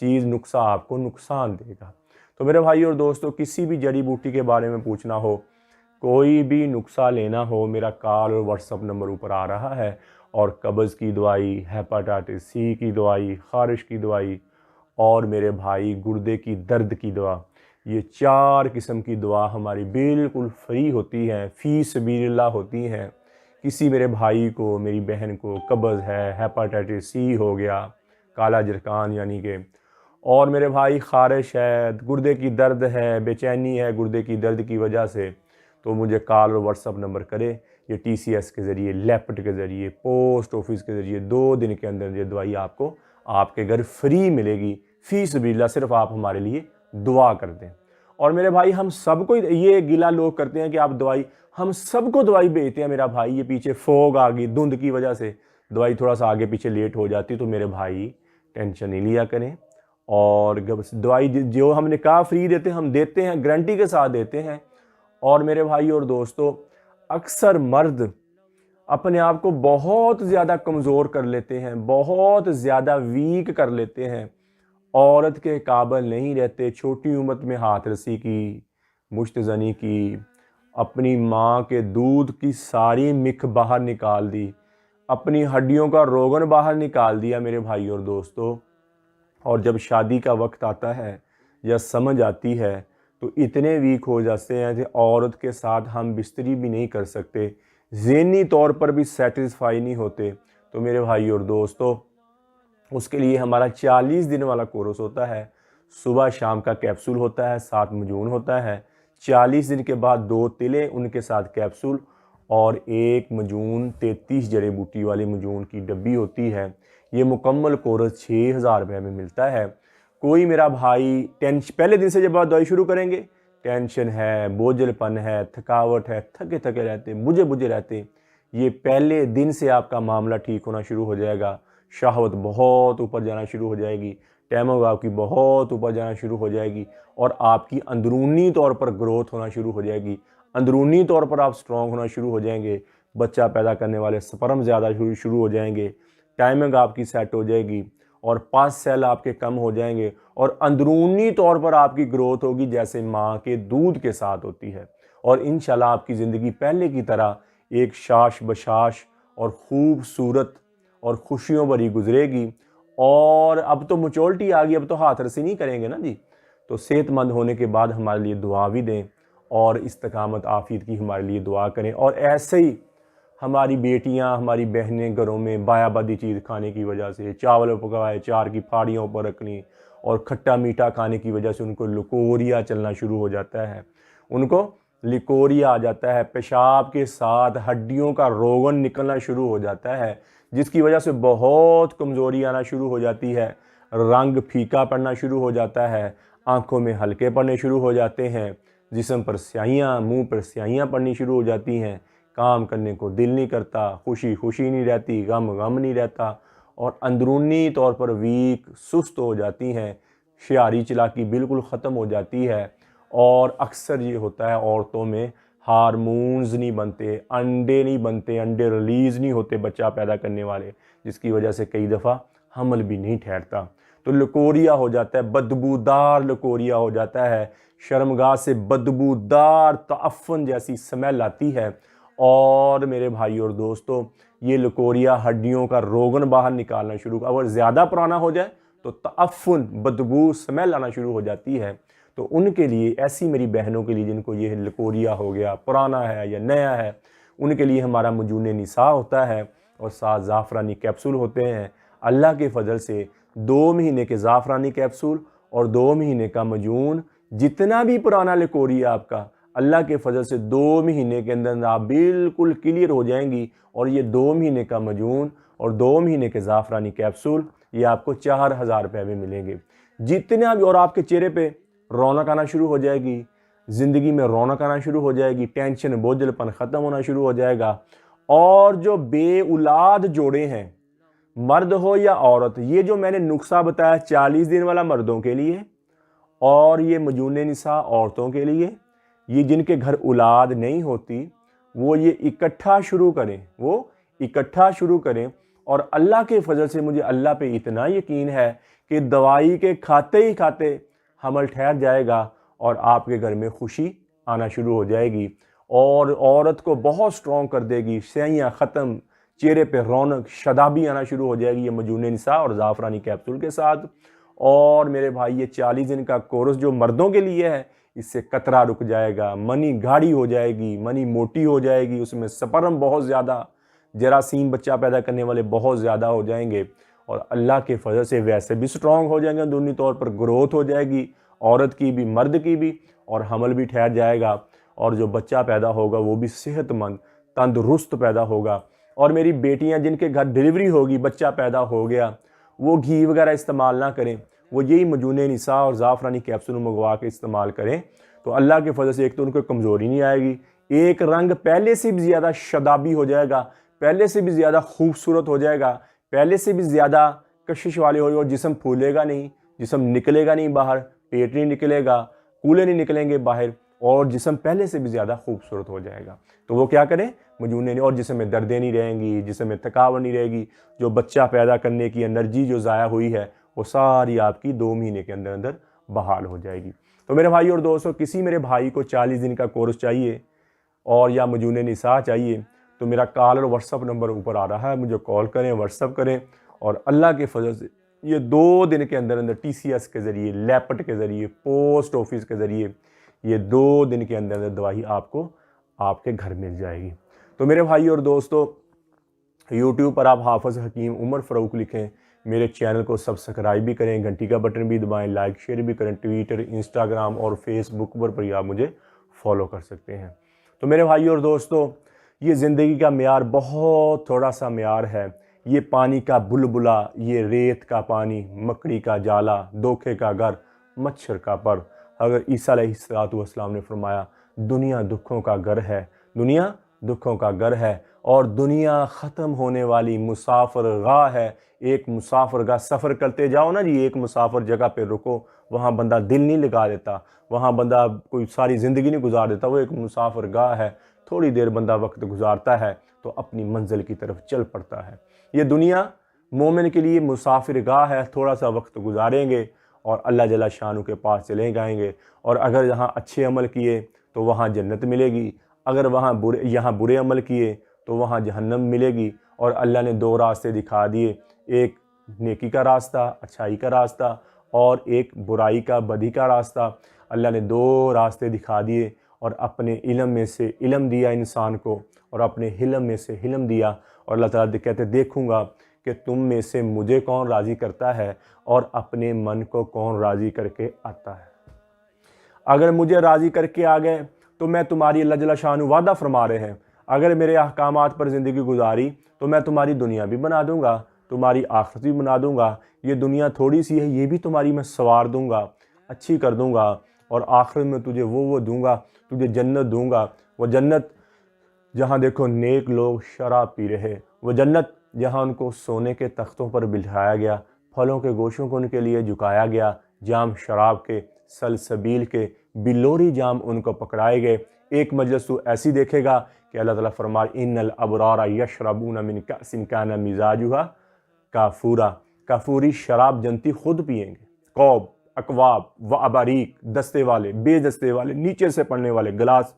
چیز نسخہ آپ کو نقصان دے گا۔ تو میرے بھائی اور دوستو، کسی بھی جڑی بوٹی کے بارے میں پوچھنا ہو، کوئی بھی نسخہ لینا ہو، میرا کال اور واٹس ایپ نمبر اوپر آ رہا ہے۔ اور قبض کی دوائی، ہیپاٹائٹس سی کی دوائی، خارش کی دوائی، اور میرے بھائی گردے کی درد کی دوا، یہ 4 قسم کی دوا ہماری بالکل فری ہوتی ہیں، فی سبیل اللہ ہوتی ہیں۔ کسی میرے بھائی کو، میری بہن کو قبض ہے، ہیپاٹائٹس سی ہو گیا، کالا جرکان یعنی کہ، اور میرے بھائی خارش ہے، گردے کی درد ہے، بے چینی ہے گردے کی درد کی وجہ سے، تو مجھے کال اور واٹس ایپ نمبر کرے۔ یہ ٹی سی ایس کے ذریعے، لیپٹ کے ذریعے، پوسٹ آفس کے ذریعے 2 دن کے اندر یہ دوائی آپ کو آپ کے گھر فری ملے گی، فی سبیل اللہ، صرف آپ ہمارے لیے دعا کر دیں۔ اور میرے بھائی ہم سب کو یہ گلا لوگ کرتے ہیں کہ آپ دوائی، ہم سب کو دوائی بھیجتے ہیں میرا بھائی، یہ پیچھے فوگ آ گئی، دھند کی وجہ سے دوائی تھوڑا سا آگے پیچھے لیٹ ہو جاتی، تو میرے بھائی ٹینشن نہیں لیا کریں۔ اور دوائی جو ہم نے کہا فری دیتے ہیں، ہم دیتے ہیں، گارنٹی کے ساتھ دیتے ہیں۔ اور میرے بھائی اور دوستو، اکثر مرد اپنے آپ کو بہت زیادہ کمزور کر لیتے ہیں، بہت زیادہ ویک کر لیتے ہیں، عورت کے قابل نہیں رہتے، چھوٹی عمر میں ہاتھ رسی کی، مشت زنی کی، اپنی ماں کے دودھ کی ساری مکھ باہر نکال دی، اپنی ہڈیوں کا روغن باہر نکال دیا میرے بھائی اور دوستو۔ اور جب شادی کا وقت آتا ہے یا سمجھ آتی ہے تو اتنے ویک ہو جاتے ہیں کہ عورت کے ساتھ ہم بستری بھی نہیں کر سکتے، ذہنی طور پر بھی سیٹسفائی نہیں ہوتے۔ تو میرے بھائی اور دوستو، اس کے لیے ہمارا 40 دن والا کورس ہوتا ہے، صبح شام کا کیپسول ہوتا ہے، 7 مجون ہوتا ہے، 40 دن کے بعد 2 تلے ان کے ساتھ کیپسول، اور 1 مجون 33 جڑی بوٹی والی مجون کی ڈبی ہوتی ہے۔ یہ مکمل کورس 6000 روپے میں ملتا ہے۔ کوئی میرا بھائی پہلے دن سے جب آپ دوائی شروع کریں گے، ٹینشن ہے، بوجھل پن ہے، تھکاوٹ ہے، تھکے تھکے رہتے، بجھے رہتے، یہ پہلے دن سے آپ کا معاملہ ٹھیک ہونا شروع ہو جائے گا۔ شہوت بہت اوپر جانا شروع ہو جائے گی، ٹیمو آپ کی بہت اوپر جانا شروع ہو جائے گی، اور آپ کی اندرونی طور پر گروتھ ہونا شروع ہو جائے گی، اندرونی طور پر آپ سٹرونگ ہونا شروع ہو جائیں گے، بچہ پیدا کرنے والے سپرم زیادہ شروع ہو جائیں گے، ٹائمنگ آپ کی سیٹ ہو جائے گی، اور 5 سیل آپ کے کم ہو جائیں گے، اور اندرونی طور پر آپ کی گروتھ ہوگی جیسے ماں کے دودھ کے ساتھ ہوتی ہے، اور انشاءاللہ آپ کی زندگی پہلے کی طرح ایک شاش بشاش اور خوبصورت اور خوشیوں بھری گزرے گی۔ اور اب تو میچورٹی آ گئی، اب تو ہاتھ رسی نہیں کریں گے نا جی، تو صحت مند ہونے کے بعد ہمارے لیے دعا بھی دیں، اور استقامت عافیت کی ہمارے لیے دعا کریں۔ اور ایسے ہی ہماری بیٹیاں، ہماری بہنیں گھروں میں بایا بادی چیز کھانے کی وجہ سے، چاول پکوائے 4 کی پھاڑیوں پر رکھنی، اور کھٹا میٹھا کھانے کی وجہ سے ان کو لکوریا چلنا شروع ہو جاتا ہے، ان کو لکوریا آ جاتا ہے، پیشاب کے ساتھ ہڈیوں کا روغن نکلنا شروع ہو جاتا ہے، جس کی وجہ سے بہت کمزوری آنا شروع ہو جاتی ہے، رنگ پھیکا پڑنا شروع ہو جاتا ہے، آنکھوں میں ہلکے پڑنے شروع ہو جاتے ہیں، جسم پر سیاہیاں، منہ پر سیاہیاں پڑنی شروع ہو جاتی ہیں، کام کرنے کو دل نہیں کرتا، خوشی نہیں رہتی، غم نہیں رہتا، اور اندرونی طور پر ویک، سست ہو جاتی ہیں، شعاری چلاکی بالکل ختم ہو جاتی ہے۔ اور اکثر یہ ہوتا ہے عورتوں میں ہارمونز نہیں بنتے، انڈے نہیں بنتے، انڈے ریلیز نہیں ہوتے بچہ پیدا کرنے والے، جس کی وجہ سے کئی دفعہ حمل بھی نہیں ٹھہرتا، تو لکوریا ہو جاتا ہے، بدبودار لکوریا ہو جاتا ہے، شرمگاہ سے بدبودار تعفن جیسی سمیل آتی ہے۔ اور میرے بھائی اور دوستو، یہ لکوریا ہڈیوں کا روغن باہر نکالنا شروع، اگر زیادہ پرانا ہو جائے تو تعفن، بدبو، سمیل آنا شروع ہو جاتی ہے۔ تو ان کے لیے، ایسی میری بہنوں کے لیے جن کو یہ لکوریا ہو گیا، پرانا ہے یا نیا ہے، ان کے لیے ہمارا مجون نساء ہوتا ہے، اور 7 زعفرانی کیپسول ہوتے ہیں۔ اللہ کے فضل سے 2 مہینے کے زعفرانی کیپسول اور 2 مہینے کا مجون، جتنا بھی پرانا لکوریا آپ کا، اللہ کے فضل سے 2 مہینے کے اندر آپ بالکل کلیئر ہو جائیں گی، اور یہ 2 مہینے کا مجون اور 2 مہینے کے زعفرانی کیپسول یہ آپ کو 4000 روپے میں ملیں گے۔ جتنا بھی، اور آپ کے چہرے پہ رونق آنا شروع ہو جائے گی، زندگی میں رونق آنا شروع ہو جائے گی، ٹینشن، بوجھل پن ختم ہونا شروع ہو جائے گا۔ اور جو بے اولاد جوڑے ہیں، مرد ہو یا عورت، یہ جو میں نے نسخہ بتایا 40 دن والا مردوں کے لیے، اور یہ مجون نساء عورتوں کے لیے، یہ جن کے گھر اولاد نہیں ہوتی، وہ یہ اکٹھا شروع کریں، اور اللہ کے فضل سے مجھے اللہ پہ اتنا یقین ہے کہ دوائی کے کھاتے ہی کھاتے حمل ٹھہر جائے گا اور آپ کے گھر میں خوشی آنا شروع ہو جائے گی اور عورت کو بہت سٹرونگ کر دے گی، سیاہیاں ختم، چہرے پہ رونق، شادابی آنا شروع ہو جائے گی یہ مجون نساء اور زعفرانی کیپسول کے ساتھ۔ اور میرے بھائی یہ 40 دن کا کورس جو مردوں کے لیے ہے، اس سے قطرہ رک جائے گا، منی گاڑی ہو جائے گی، منی موٹی ہو جائے گی، اس میں سپرم بہت زیادہ، جراثیم بچہ پیدا کرنے والے بہت زیادہ ہو جائیں گے اور اللہ کے فضل سے ویسے بھی سٹرونگ ہو جائیں گے، اندرونی طور پر گروتھ ہو جائے گی عورت کی بھی مرد کی بھی، اور حمل بھی ٹھہر جائے گا اور جو بچہ پیدا ہوگا وہ بھی صحت مند تندرست پیدا ہوگا۔ اور میری بیٹیاں جن کے گھر ڈیلیوری ہوگی، بچہ پیدا ہو گیا، وہ گھی وغیرہ استعمال نہ کریں، وہ یہی مجون نساء اور زعفرانی کیپسول منگوا کے استعمال کریں تو اللہ کے فضل سے ایک تو ان کو کمزوری نہیں آئے گی، ایک رنگ پہلے سے بھی زیادہ شادابی ہو جائے گا، پہلے سے بھی زیادہ خوبصورت ہو جائے گا، پہلے سے بھی زیادہ کشش والے ہو جائے گا، جسم پھولے گا نہیں، جسم نکلے گا نہیں باہر، پیٹ نہیں نکلے گا، کولے نہیں نکلیں گے باہر، اور جسم پہلے سے بھی زیادہ خوبصورت ہو جائے گا۔ تو وہ کیا کریں؟ مجون نہیں، اور جسم میں دردیں نہیں رہیں گی، جسم میں تھکاوٹ نہیں رہے گی، جو بچہ پیدا کرنے کی انرجی جو ضائع ہوئی ہے وہ ساری آپ کی 2 مہینے کے اندر اندر بحال ہو جائے گی۔ تو میرے بھائی اور دوستو، کسی میرے بھائی کو 40 دن کا کورس چاہیے اور یا مجون نساء چاہیے تو میرا کال اور واٹس اپ نمبر اوپر آ رہا ہے، مجھے کال کریں، واٹس اپ کریں، اور اللہ کے فضل سے یہ 2 دن کے اندر اندر TCS کے ذریعے، لیپٹ کے ذریعے، پوسٹ آفس کے ذریعے یہ 2 دن کے اندر اندر دوائی آپ کو آپ کے گھر مل جائے گی۔ تو میرے بھائی اور دوستو، یوٹیوب پر آپ حافظ حکیم عمر فاروق لکھیں، میرے چینل کو سبسکرائب بھی کریں، گھنٹی کا بٹن بھی دبائیں، لائک شیئر بھی کریں، ٹویٹر، انسٹاگرام اور فیس بک پر آپ مجھے فالو کر سکتے ہیں۔ تو میرے بھائی اور دوستو، یہ زندگی کا معیار بہت تھوڑا سا معیار ہے، یہ پانی کا بلبلا، یہ ریت کا پانی، مکڑی کا جالا، دھوکے کا گھر، مچھر کا پر۔ اگر عیسیٰ علیہ السلام نے فرمایا دنیا دکھوں کا گھر ہے، دنیا دکھوں کا گھر ہے، اور دنیا ختم ہونے والی مسافر گاہ ہے۔ ایک مسافر گاہ، سفر کرتے جاؤ نا جی، ایک مسافر جگہ پہ رکو، وہاں بندہ دل نہیں لگا دیتا، وہاں بندہ کوئی ساری زندگی نہیں گزار دیتا، وہ ایک مسافر گاہ ہے، تھوڑی دیر بندہ وقت گزارتا ہے تو اپنی منزل کی طرف چل پڑتا ہے۔ یہ دنیا مومن کے لیے مسافر گاہ ہے، تھوڑا سا وقت گزاریں گے اور اللہ جل شانہ کے پاس چلے جائیں گے، اور اگر یہاں اچھے عمل کیے تو وہاں جنت ملے گی، اگر یہاں برے عمل کیے تو وہاں جہنم ملے گی۔ اور اللہ نے 2 راستے دکھا دیے، ایک نیکی کا راستہ، اچھائی کا راستہ، اور ایک برائی کا، بدی کا راستہ۔ اللہ نے 2 راستے دکھا دیے اور اپنے علم میں سے علم دیا انسان کو، اور اپنے حلم میں سے حلم دیا، اور اللہ تعالیٰ کہتے دیکھوں گا کہ تم میں سے مجھے کون راضی کرتا ہے اور اپنے من کو کون راضی کر کے آتا ہے۔ اگر مجھے راضی کر کے آ گئے تو میں تمہاری، اللہ جل شانہ وعدہ فرما رہے ہیں، اگر میرے احکامات پر زندگی گزاری تو میں تمہاری دنیا بھی بنا دوں گا، تمہاری آخرت بھی بنا دوں گا۔ یہ دنیا تھوڑی سی ہے، یہ بھی تمہاری میں سنوار دوں گا، اچھی کر دوں گا، اور آخرت میں تجھے وہ دوں گا، تجھے جنت دوں گا، وہ جنت جہاں دیکھو نیک لوگ شراب پی رہے، وہ جنت جہاں ان کو سونے کے تختوں پر بٹھایا گیا، پھلوں کے گوشوں کو ان کے لیے جھکایا گیا، جام شراب کے، سلسبیل کے، بلوری جام ان کو پکڑائے گئے۔ ایک مجلس تو ایسی دیکھے گا کہ اللہ تعالیٰ فرمائے ان الابرار یشربون من کأس کان مزاجها کافورا، کافوری شراب جنتی خود پیئیں گے، کوب، اکواب و اباریک، دستے والے، بے دستے والے، نیچے سے پڑنے والے گلاس،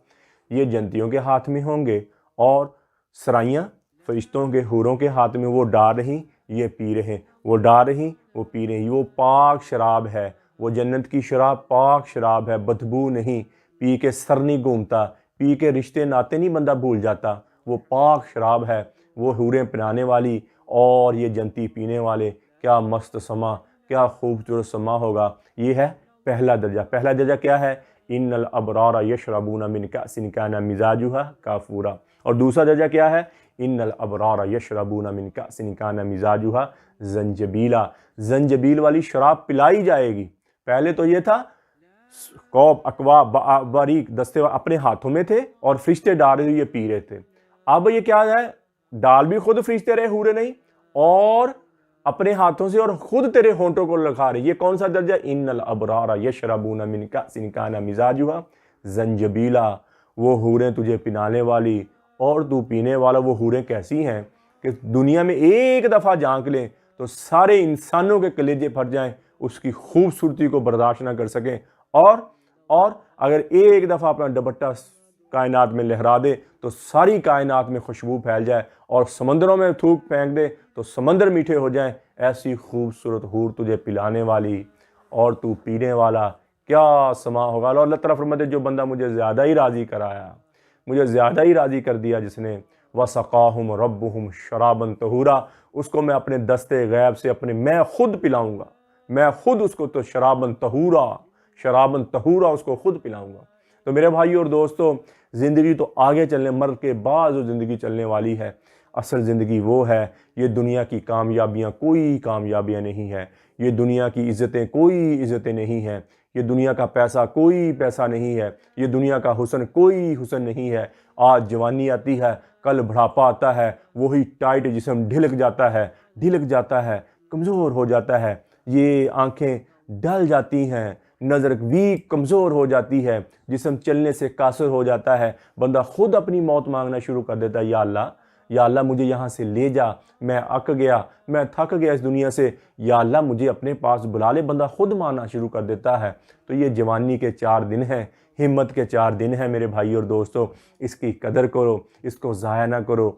یہ جنتیوں کے ہاتھ میں ہوں گے، اور سرائیاں فرشتوں کے، حوروں کے ہاتھ میں، وہ ڈال رہی، یہ پی رہے، وہ ڈال رہی، وہ پی رہے، وہ پاک شراب ہے، وہ جنت کی شراب پاک شراب ہے، بدبو نہیں، پی کے سر نہیں گھومتا، پی کے رشتے ناتے نہیں بندہ بھول جاتا، وہ پاک شراب ہے، وہ حوریں پلانے والی اور یہ جنتی پینے والے۔ کیا مست سما، کیا خوبصورت سما ہوگا۔ یہ ہے پہلا درجہ۔ پہلا درجہ کیا ہے؟ ان الابرار یشربون من کأس کان مزاجها کافورا، اور دوسرا درجہ کیا ہے؟ ان الابرار یشربون من کأس کان مزاجها زنجبیلا، زنجبیل والی شراب پلائی جائے گی۔ پہلے تو یہ تھا کوب، اکواب، باریک، دستے اپنے ہاتھوں میں تھے اور فرشتے ڈال رہے یہ پی رہے تھے۔ اب یہ کیا ہے؟ ڈال بھی خود فرشتے رہے، حوریں نہیں، اور اپنے ہاتھوں سے، اور خود تیرے ہونٹوں کو لکھا رہے۔ یہ کون سا درجہ؟ ان الابرار یشربون من کأس کان مزاجها زنجبیلا، وہ حوریں تجھے پلانے والی اور تو پینے والا۔ وہ حوریں کیسی ہیں کہ دنیا میں ایک دفعہ جھانک لیں تو سارے انسانوں کے کلیجے پھٹ جائیں، اس کی خوبصورتی کو برداشت نہ کر سکیں، اور اگر ایک دفعہ اپنا دوپٹہ کائنات میں لہرا دے تو ساری کائنات میں خوشبو پھیل جائے، اور سمندروں میں تھوک پھینک دے تو سمندر میٹھے ہو جائیں۔ ایسی خوبصورت حور تجھے پلانے والی اور تو پینے والا، کیا سما ہوگا۔ اور اللہ تعالیٰ فرماتے جو بندہ مجھے زیادہ ہی راضی کرایا، مجھے زیادہ ہی راضی کر دیا جس نے، وَسَقَاهُمْ رَبُّهُمْ شَرَابًا طَهُورًا، اس کو میں اپنے دستے غیب سے میں خود پلاؤں گا، میں خود اس کو تو شرابًا طہورا اس کو خود پلاؤں گا۔ تو میرے بھائی اور دوستو، زندگی تو آگے چلنے، مرد کے بعد جو زندگی چلنے والی ہے، اصل زندگی وہ ہے۔ یہ دنیا کی کامیابیاں کوئی کامیابیاں نہیں ہے، یہ دنیا کی عزتیں کوئی عزتیں نہیں ہیں، یہ دنیا کا پیسہ کوئی پیسہ نہیں ہے، یہ دنیا کا حسن کوئی حسن نہیں ہے۔ آج جوانی آتی ہے، کل بڑھاپا آتا ہے، وہی ٹائٹ جسم ڈھلک جاتا ہے، کمزور ہو جاتا ہے، یہ آنکھیں ڈل جاتی ہیں، نظر ویک کمزور ہو جاتی ہے، جسم چلنے سے قاصر ہو جاتا ہے، بندہ خود اپنی موت مانگنا شروع کر دیتا ہے، یا اللہ مجھے یہاں سے لے جا، میں اک گیا، میں تھک گیا اس دنیا سے، یا اللہ مجھے اپنے پاس بلا لے، بندہ خود ماننا شروع کر دیتا ہے۔ تو یہ جوانی کے 4 دن ہیں، ہمت کے 4 دن ہیں میرے بھائی اور دوستو، اس کی قدر کرو، اس کو ضائع نہ کرو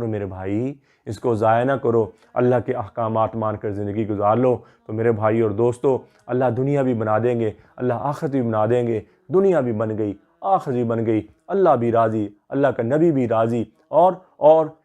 میرے بھائی، اس کو ضائع نہ کرو، اللہ کے احکامات مان کر زندگی گزار لو۔ تو میرے بھائی اور دوستو، اللہ دنیا بھی بنا دیں گے، اللہ آخرت بھی بنا دیں گے، دنیا بھی بن گئی، آخرت بھی بن گئی، اللہ بھی راضی، اللہ کا نبی بھی راضی، اور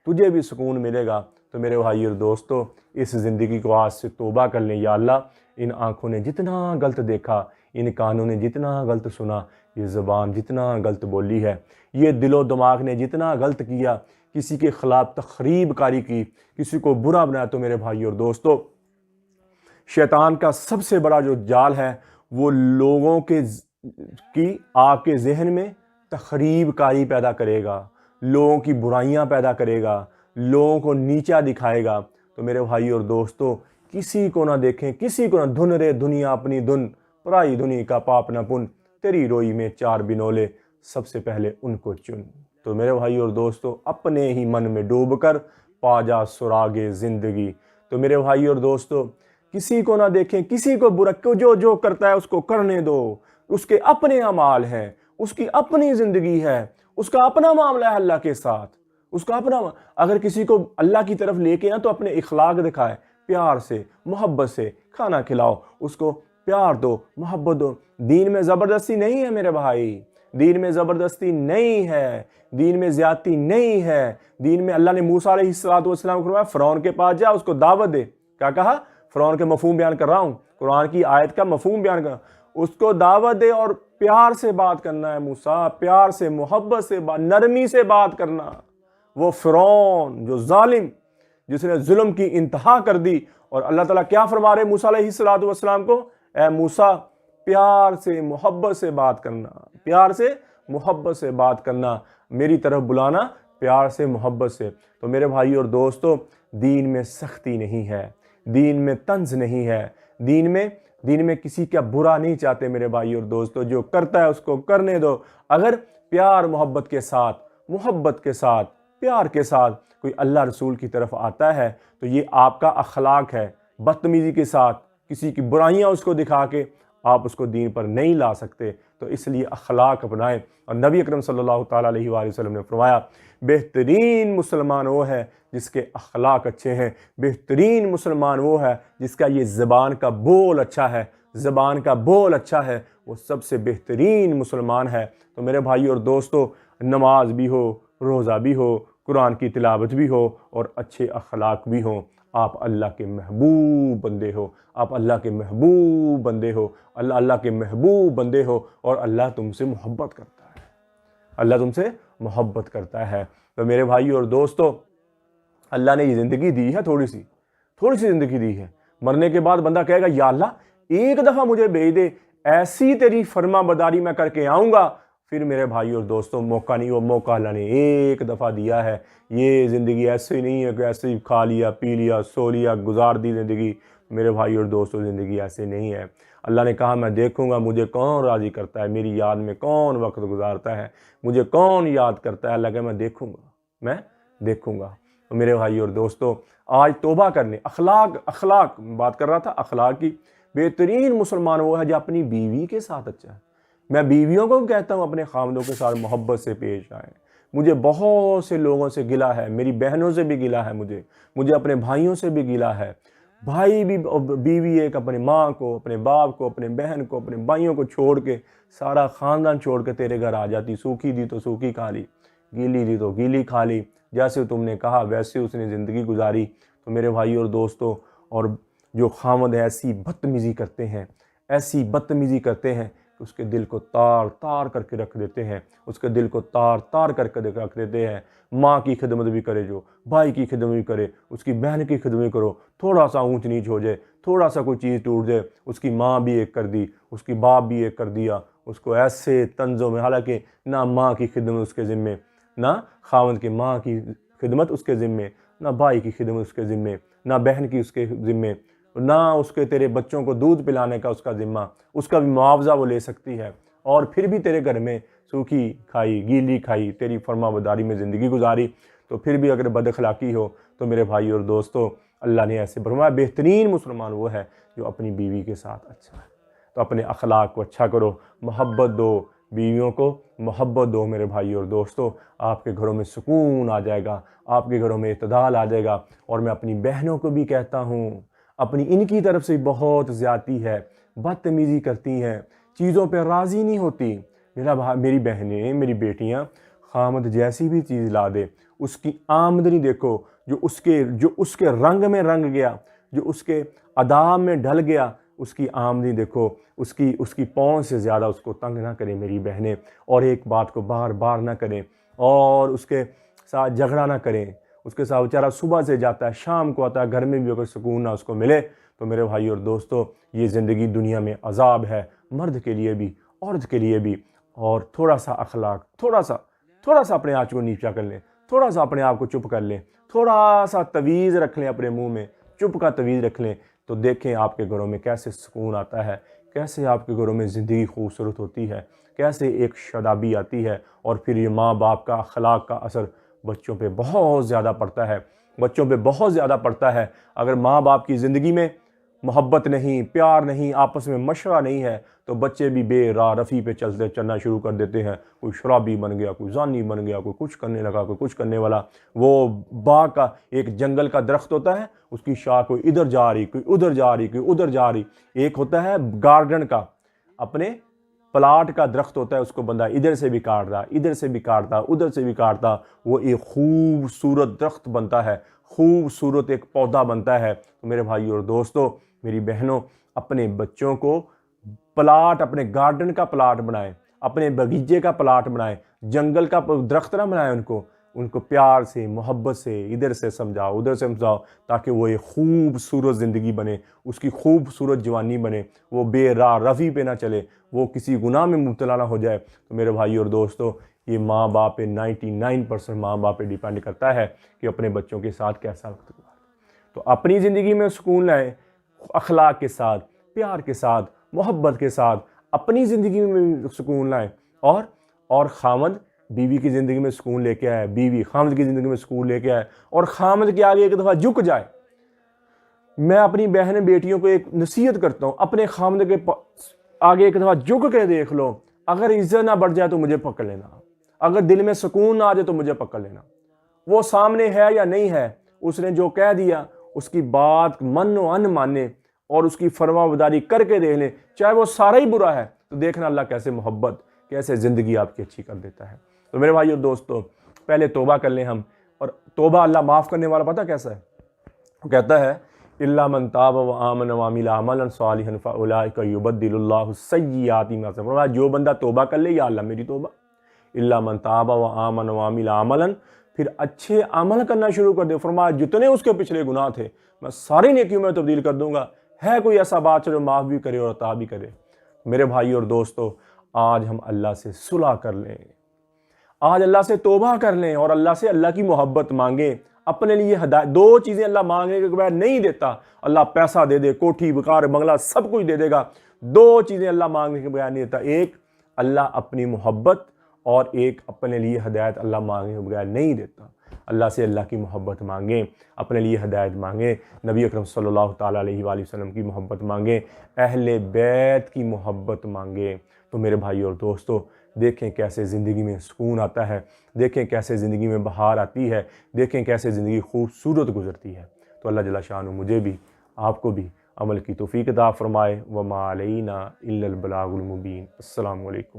تجھے بھی سکون ملے گا۔ تو میرے بھائی اور دوستو، اس زندگی کو آج سے توبہ کر لیں، یا اللہ ان آنکھوں نے جتنا غلط دیکھا، ان کانوں نے جتنا غلط سنا، یہ زبان جتنا غلط بولی ہے، یہ دل و دماغ نے جتنا غلط کیا، کسی کے خلاف تخریب کاری کی، کسی کو برا بنایا، تو میرے بھائی اور دوستو، شیطان کا سب سے بڑا جو جال ہے وہ لوگوں کی آپ کے ذہن میں تخریب کاری پیدا کرے گا، لوگوں کی برائیاں پیدا کرے گا، لوگوں کو نیچا دکھائے گا۔ تو میرے بھائی اور دوستو، کسی کو نہ دیکھیں، کسی کو نہ دھن رے دنیا اپنی دھن، پرائی دنیا کا پاپ نہ پن، تیری روئی میں 4 بنولے، سب سے پہلے ان کو چن۔ تو میرے بھائی اور دوستو، اپنے ہی من میں ڈوب کر پا جا سراغ زندگی۔ تو میرے بھائی اور دوستو، کسی کو نہ دیکھیں، کسی کو برا، جو کرتا ہے اس کو کرنے دو، اس کے اپنے اعمال ہیں، اس کی اپنی زندگی ہے، اس کا اپنا معاملہ ہے اللہ کے ساتھ، اس کا اپنا۔ اگر کسی کو اللہ کی طرف لے کے نا تو اپنے اخلاق دکھائے، پیار سے، محبت سے کھانا کھلاؤ، اس کو پیار دو، محبت دو۔ دین میں زبردستی نہیں ہے میرے بھائی، دین میں زبردستی نہیں ہے، دین میں زیادتی نہیں ہے۔ دین میں اللہ نے موسیٰ علیہ السلام کو فرمایا فرعون کے پاس جا، اس کو دعوت دے۔ کیا کہا؟ فرعون کے مفہوم بیان کر رہا ہوں، قرآن کی آیت کا مفہوم بیان کر رہا ہوں، اس کو دعوت دے اور پیار سے بات کرنا ہے موسیٰ، پیار سے، محبت سے بات، نرمی سے بات کرنا۔ وہ فرعون جو ظالم، جس نے ظلم کی انتہا کر دی، اور اللہ تعالیٰ کیا فرما رہے موسیٰ علیہ السلام کو؟ اے موسیٰ، پیار سے محبت سے بات کرنا، پیار سے محبت سے بات کرنا، میری طرف بلانا پیار سے محبت سے۔ تو میرے بھائی اور دوستو، دین میں سختی نہیں ہے، دین میں طنز نہیں ہے، دین میں کسی کا برا نہیں چاہتے میرے بھائی اور دوستو، جو کرتا ہے اس کو کرنے دو۔ اگر پیار محبت کے ساتھ، پیار کے ساتھ کوئی اللہ رسول کی طرف آتا ہے تو یہ آپ کا اخلاق ہے۔ بدتمیزی کے ساتھ کسی کی برائیاں اس کو دکھا کے آپ اس کو دین پر نہیں لا سکتے، تو اس لیے اخلاق اپنائیں۔ اور نبی اکرم صلی اللہ تعالیٰ علیہ وآلہ وسلم نے فرمایا، بہترین مسلمان وہ ہے جس کے اخلاق اچھے ہیں، بہترین مسلمان وہ ہے جس کا یہ زبان کا بول اچھا ہے، وہ سب سے بہترین مسلمان ہے۔ تو میرے بھائی اور دوستو، نماز بھی ہو، روزہ بھی ہو، قرآن کی تلاوت بھی ہو، اور اچھے اخلاق بھی ہوں، آپ اللہ کے محبوب بندے ہو، اللہ کے محبوب بندے ہو، اور اللہ تم سے محبت کرتا ہے، تو میرے بھائی اور دوستو، اللہ نے یہ زندگی دی ہے، تھوڑی سی زندگی دی ہے۔ مرنے کے بعد بندہ کہے گا یا اللہ ایک دفعہ مجھے بھیج دے، ایسی تیری فرما برداری میں کر کے آؤں گا۔ پھر میرے بھائی اور دوستو، موقع نہیں، وہ موقع اللہ نے ایک دفعہ دیا ہے۔ یہ زندگی ایسے ہی نہیں ہے کہ ایسے ہی کھا لیا، پی لیا، سو لیا، گزار دی زندگی۔ میرے بھائی اور دوستو، زندگی ایسے نہیں ہے۔ اللہ نے کہا میں دیکھوں گا مجھے کون راضی کرتا ہے، میری یاد میں کون وقت گزارتا ہے، مجھے کون یاد کرتا ہے۔ اللہ کہ میں دیکھوں گا۔ تو میرے بھائی اور دوستو، آج توبہ کرنے، اخلاق بات کر رہا تھا، اخلاق کی بہترین مسلمان وہ ہے جو اپنی بیوی کے ساتھ اچھا ہے۔ میں بیویوں کو کہتا ہوں اپنے خاوندوں کے ساتھ محبت سے پیش آئیں۔ مجھے بہت سے لوگوں سے گلہ ہے، میری بہنوں سے بھی گلہ ہے، مجھے اپنے بھائیوں سے بھی گلہ ہے۔ بھائی بھی، بیوی ایک اپنے ماں کو، اپنے باپ کو، اپنے بہن کو، اپنے بھائیوں کو چھوڑ کے، سارا خاندان چھوڑ کے تیرے گھر آ جاتی، سوکھی دی تو سوکھی کھا لی، گیلی دی تو گیلی کھا لی، جیسے تم نے کہا ویسے اس نے زندگی گزاری۔ تو میرے بھائی اور دوستو، اور جو خاوند ایسی بدتمیزی کرتے ہیں کہ اس کے دل کو تار تار کر کے رکھ دیتے ہیں، اس کے دل کو تار تار کر کے رکھ دیتے ہیں۔ ماں کی خدمت بھی کرے، جو بھائی کی خدمت بھی کرے، اس کی بہن کی خدمت بھی کرو، تھوڑا سا اونچ نیچ ہو جائے، تھوڑا سا کوئی چیز ٹوٹ جائے، اس کی ماں بھی ایک کر دی، اس کی باپ بھی ایک کر دیا، اس کو ایسے طنزوں میں، حالانکہ نہ ماں کی خدمت اس کے ذمے، نہ خاوند کی ماں کی خدمت اس کے ذمے، نہ بھائی کی خدمت اس کے ذمے، نہ بہن کی اس کے ذمے، نہ اس کے تیرے بچوں کو دودھ پلانے کا اس کا ذمہ، اس کا بھی معاوضہ وہ لے سکتی ہے، اور پھر بھی تیرے گھر میں سوکھی کھائی، گیلی کھائی، تیری فرما برداری میں زندگی گزاری، تو پھر بھی اگر بد اخلاقی ہو تو میرے بھائی اور دوستو، اللہ نے ایسے فرمایا بہترین مسلمان وہ ہے جو اپنی بیوی کے ساتھ اچھا ہے۔ تو اپنے اخلاق کو اچھا کرو، محبت دو، بیویوں کو محبت دو میرے بھائی اور دوستو، آپ کے گھروں میں سکون آ جائے گا، آپ کے گھروں میں اعتدال آ جائے گا۔ اور میں اپنی بہنوں کو بھی کہتا ہوں، ان کی طرف سے بہت زیادتی ہے، بدتمیزی کرتی ہیں، چیزوں پہ راضی نہیں ہوتی۔ میری بہنیں، میری بیٹیاں، خامد جیسی بھی چیز لا دے، اس کی آمدنی دیکھو، جو اس کے رنگ میں رنگ گیا، جو اس کے ادا میں ڈھل گیا، اس کی آمدنی دیکھو، اس کی پہنچ سے زیادہ اس کو تنگ نہ کریں میری بہنیں، اور ایک بات کو بار بار نہ کریں، اور اس کے ساتھ جھگڑا نہ کریں۔ اس کے ساتھ بیچارہ صبح سے جاتا ہے، شام کو آتا ہے، گھر میں بھی اگر سکون نہ اس کو ملے تو میرے بھائی اور دوستو، یہ زندگی دنیا میں عذاب ہے، مرد کے لیے بھی، عورت کے لیے بھی۔ اور تھوڑا سا اخلاق، تھوڑا سا اپنے آنچ کو نیچا کر لیں، تھوڑا سا اپنے آپ کو چپ کر لیں، تھوڑا سا تویز رکھ لیں اپنے منہ میں، چپ کا تویز رکھ لیں، تو دیکھیں آپ کے گھروں میں کیسے سکون آتا ہے، کیسے آپ کے گھروں میں زندگی خوبصورت ہوتی ہے، کیسے ایک شادابی آتی ہے۔ اور پھر یہ ماں باپ کا اخلاق کا اثر بچوں پہ بہت زیادہ پڑتا ہے۔ اگر ماں باپ کی زندگی میں محبت نہیں، پیار نہیں، آپس میں مشورہ نہیں ہے، تو بچے بھی بے راہ رفیع پہ چلنا شروع کر دیتے ہیں۔ کوئی شرابی بن گیا، کوئی زانی بن گیا، کوئی کچھ کرنے لگا، کوئی کچھ کرنے والا۔ وہ باغ کا، ایک جنگل کا درخت ہوتا ہے، اس کی شاخ کوئی ادھر جا رہی، کوئی ادھر جا رہی، کوئی ادھر جا رہی۔ ایک ہوتا ہے گارڈن کا، اپنے پلاٹ کا درخت ہوتا ہے، اس کو بندہ ادھر سے بھی کاٹتا، ادھر سے بھی کاٹتا، ادھر سے بھی کاٹتا، وہ ایک خوبصورت درخت بنتا ہے، خوبصورت ایک پودا بنتا ہے۔ تو میرے بھائی اور دوستو، میری بہنوں، اپنے بچوں کو پلاٹ، اپنے گارڈن کا پلاٹ بنائیں، اپنے باغیچے کا پلاٹ بنائیں، جنگل کا درخت نہ بنائیں، ان کو پیار سے، محبت سے، ادھر سے سمجھاؤ، ادھر سے سمجھاؤ، تاکہ وہ ایک خوبصورت زندگی بنے، اس کی خوبصورت جوانی بنے، وہ بے راہ رفیع پہ نہ چلے، وہ کسی گناہ میں مبتلا نہ ہو جائے۔ تو میرے بھائی اور دوستو، یہ ماں باپ پہ 99% ماں باپ پہ ڈیپینڈ کرتا ہے کہ اپنے بچوں کے ساتھ کیسا وقت گزارے۔ تو اپنی زندگی میں سکون لائیں، اخلاق کے ساتھ، پیار کے ساتھ، محبت کے ساتھ اپنی زندگی میں سکون لائیں، اور خامد بیوی کی زندگی میں سکون لے کے آئے، بیوی خامد کی زندگی میں سکون لے کے آئے، اور خامد کے آگے ایک دفعہ جھک جائے۔ میں اپنی بہن بیٹیوں کو ایک نصیحت کرتا ہوں، اپنے خامد کے آگے ایک دفعہ جھک کے دیکھ لو، اگر عزت نہ بڑھ جائے تو مجھے پکڑ لینا، اگر دل میں سکون نہ آ جائے تو مجھے پکڑ لینا۔ وہ سامنے ہے یا نہیں ہے، اس نے جو کہہ دیا اس کی بات من و ان مانے، اور اس کی فرما برداری کر کے دیکھ لیں، چاہے وہ سارا ہی برا ہے، تو دیکھنا اللہ کیسے محبت، کیسے زندگی آپ کی اچھی کر دیتا ہے۔ تو میرے بھائی اور دوستو، پہلے توبہ کر لیں ہم، اور توبہ اللہ معاف کرنے والا پتہ کیسا ہے؟ وہ کہتا ہے الا من تاب وآمن وعمل عملا صالحا فاولئک یبدل اللہ السیئات ما حسنات۔ جو بندہ توبہ کر لے، یا اللہ میری توبہ، الا من تاب وآمن وعمل عملا، پھر اچھے عمل کرنا شروع کر دے، فرمایا جتنے اس کے پچھلے گناہ تھے میں ساری نیکیوں میں تبدیل کر دوں گا۔ ہے کوئی ایسا بات جو معاف بھی کرے اور عطا بھی کرے؟ میرے بھائی اور دوستو، آج ہم اللہ سے صلح کر لیں، آج اللہ سے توبہ کر لیں، اور اللہ سے اللہ کی محبت مانگیں۔ اپنے لیے ہدایت، دو چیزیں اللہ مانگنے کے بغیر نہیں دیتا۔ اللہ پیسہ دے دے، کوٹھی بکار بنگلہ سب کچھ دے دے گا، دو چیزیں اللہ مانگنے کے بغیر نہیں دیتا، ایک اللہ اپنی محبت، اور ایک اپنے لیے ہدایت اللہ مانگنے کے بغیر نہیں دیتا۔ اللہ سے اللہ کی محبت مانگیں، اپنے لیے ہدایت مانگیں، نبی اکرم صلی اللہ تعالیٰ علیہ وآلہ وسلم کی محبت مانگیں، اہل بیت کی محبت مانگیں۔ تو میرے بھائی اور دوستو، دیکھیں کیسے زندگی میں سکون آتا ہے، دیکھیں کیسے زندگی میں بہار آتی ہے، دیکھیں کیسے زندگی خوبصورت گزرتی ہے۔ تو اللہ جل شانہ مجھے بھی آپ کو بھی عمل کی توفیق عطا فرمائے۔ وما علینا الا البلاغ المبین۔ السلام علیکم۔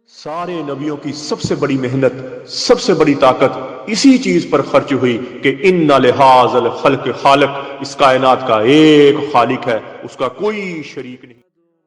سارے نبیوں کی سب سے بڑی محنت، سب سے بڑی طاقت اسی چیز پر خرچ ہوئی کہ ان لحاظ الخلق خالق، اس کائنات کا ایک خالق ہے، اس کا کوئی شریک نہیں۔